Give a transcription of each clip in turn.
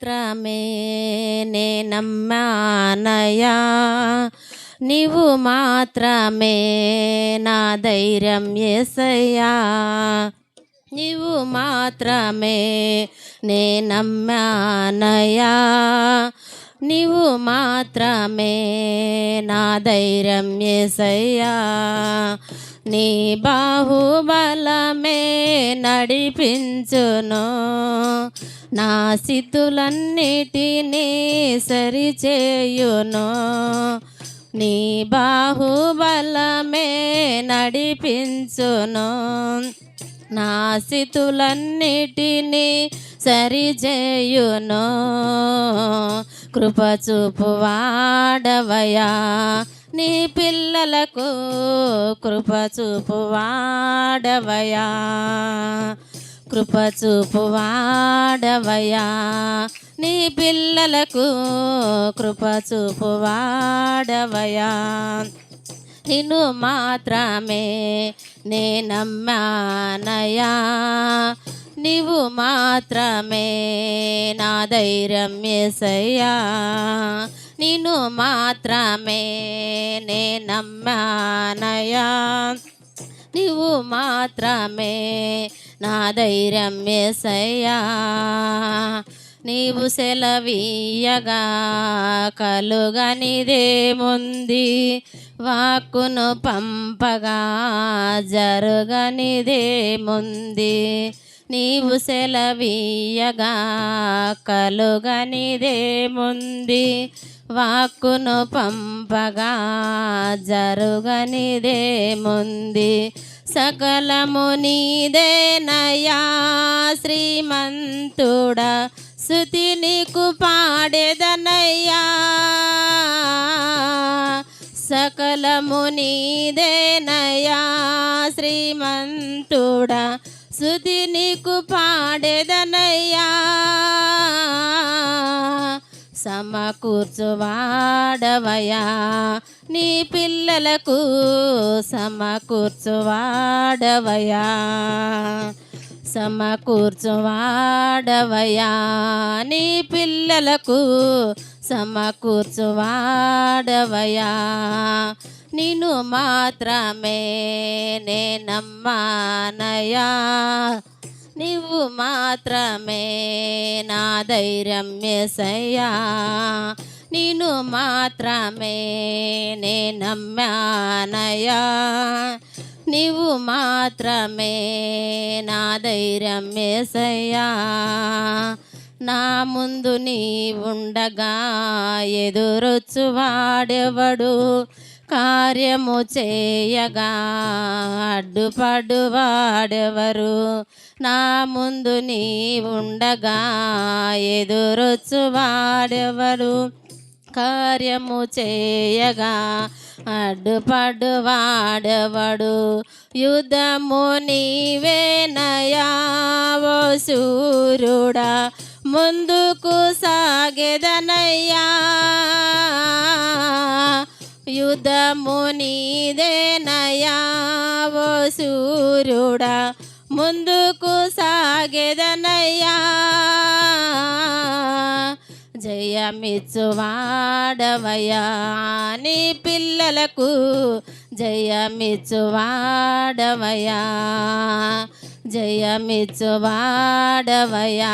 మాత్రమే నే నమ్మానయ్యా, నీవు మాత్రమే నా ధైర్యం యేసయ్యా, నీవు మాత్రమే నే నమ్మానయ్యా, నీవు మాత్రమే నా ధైర్యం యేసయ్యా. నీ బాహుబలమే నడిపించును, నా స్థితులన్నిటినీ సరిచేయును. నీ బాహుబలమే నడిపించును, నా స్థితులన్నిటినీ సరిచేయును. కృప చూపువాడవయ్యా నీ పిల్లలకు, కృప చూపువాడవయ్యా, కృప చూపువాడవయ్యా నీ పిల్లలకు, కృప చూపువాడవయ్యా. నిన్ను మాత్రమే నే నమ్మానయ్యా, నీవు మాత్రమే నా ధైర్యం యేసయ్యా, నిన్ను మాత్రమే నే నమ్మానయ్యా, నీవు మాత్రమే నా ధైర్యం యేసయ్యా. నీవు సెలవీయగా కలుగనిదేముంది, వాక్కును పంపగా జరుగనిదేముంది. నీవు సెలవీయగా కలుగనిదేముంది, వాక్కును పంపగా జరుగనిదేముంది. సకలము నీదేనయ్యా శ్రీమంతుడా, స్తుతి నీకు పాడెదనయ్యా. సకలము నీదేనయ్యా శ్రీమంతుడా, స్తుతి నీకు పాడెదనయ్యా. సమకూర్చువాడవయ్యా నీ పిల్లలకు, సమకూర్చువాడవయ్యా, సమకూర్చువాడవయ్యా నీ పిల్లలకు, సమకూర్చువాడవయ్యా. నిన్ను మాత్రమే నే నమ్మానయ్యా, నీవు మాత్రమే నా ధైర్యం యేసయ్యా, నిన్ను మాత్రమే నే నమ్మానయ్యా, నీవు మాత్రమే నా ధైర్యం యేసయ్యా. నా ముందు నీ ఉండగా ఎదురొచ్చువాడెవడు, కార్యము చేయగా అడ్డుపడువాడెవరు. నా ముందు నీ ఉండగా ఎదురొచ్చువాడెవరు, కార్యము చేయగా అడ్డుపడువాడెవడు. యుద్ధము నీవేనయ్యా ఓ శూరుడా, ముందుకు సాగెదనయ్యా. యుద్ధము నీదేనయ్యా ఓ శూరుడా, ముందుకు సాగెదనయ్యా. జయమిచ్చువాడవయ్యా నీ పిల్లలకు, జయమిచ్చువాడవయ్యా, జయమిచ్చువాడవయ్యా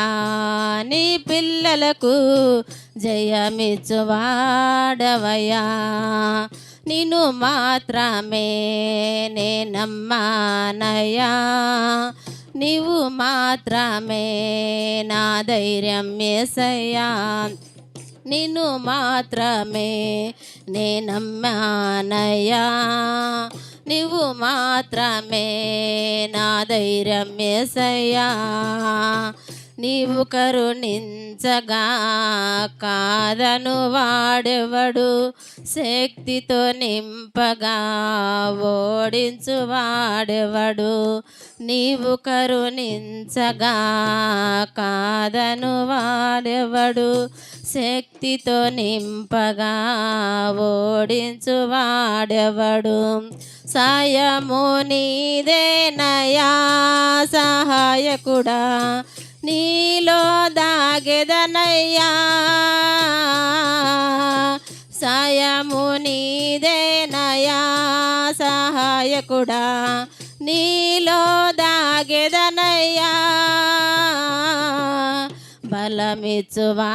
నీ పిల్లలకు, జయమిచ్చువాడవయ్యా. నిన్ను మాత్రమే నే నమ్మానయ్యా, నీవు మాత్రమే నా ధైర్యం యేసయ్యా, నిన్ను మాత్రమే నే నమ్మానయ్యా, నీవు మాత్రమే నా ధైర్యం యేసయ్యా. నీవు కరుణించగా కాదను వాడెవడు, శక్తితో నింపగా ఓడించు వాడెవడు. నీవు కరుణించగా కాదను వాడెవడు, శక్తితో నింపగా ఓడించు వాడెవడు. సాయము నీదేనయా సహాయకుడా, నీలో దాగెదనయ్యా సాయము నీదేనయా సహాయకుడా నీలో దాగెదనయ్యా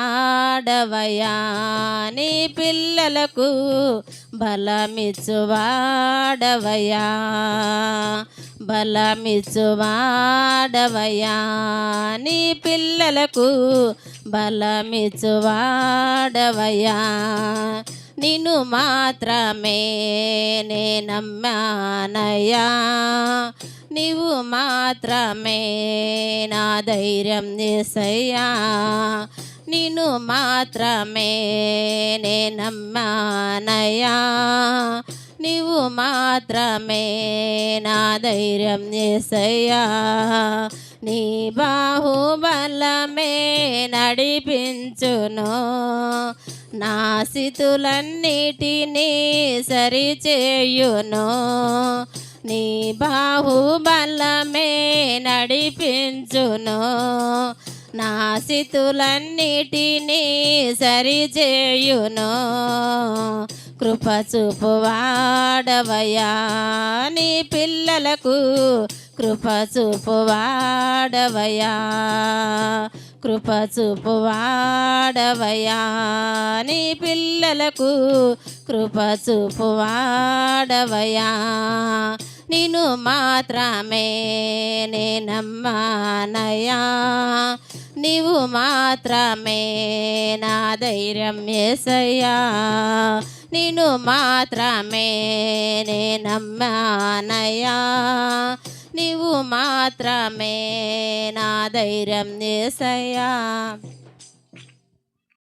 బలమిచ్చువాడవయ్యా నీ పిల్లలకు బలమిచ్చువాడవయ్యా బలమిచ్చువాడవయ్యా నీ పిల్లలకు బలమిచ్చువాడవయ్యా నిన్ను మాత్రమే నే నమ్మానయ్యా నీవు మాత్రమే నా ధైర్యం యేసయ్యా నిన్ను మాత్రమే నే నమ్మానయ్యా నీవు మాత్రమే నా ధైర్యం యేసయ్యా నీ బాహుబలమే నడిపించును నా స్థితులన్నిటినీ సరిచేయును నీ బాహుబలమే నడిపించును నా స్థితులన్నిటినీ సరిచేయును కృప చూపువాడవయ్యా నీ పిల్లలకు కృప చూపువాడవయ్యా కృప చూపువాడవయ్యా నీ పిల్లలకు కృప చూపువాడవయ్యా నిన్ను మాత్రమే నే నమ్మానయ్యా నీవు మాత్రమే నా ధైర్యం యేసయ్యా నిన్ను మాత్రమే నే నమ్మానయ్యా నీవు మాత్రమే నా ధైర్యం యేసయ్యా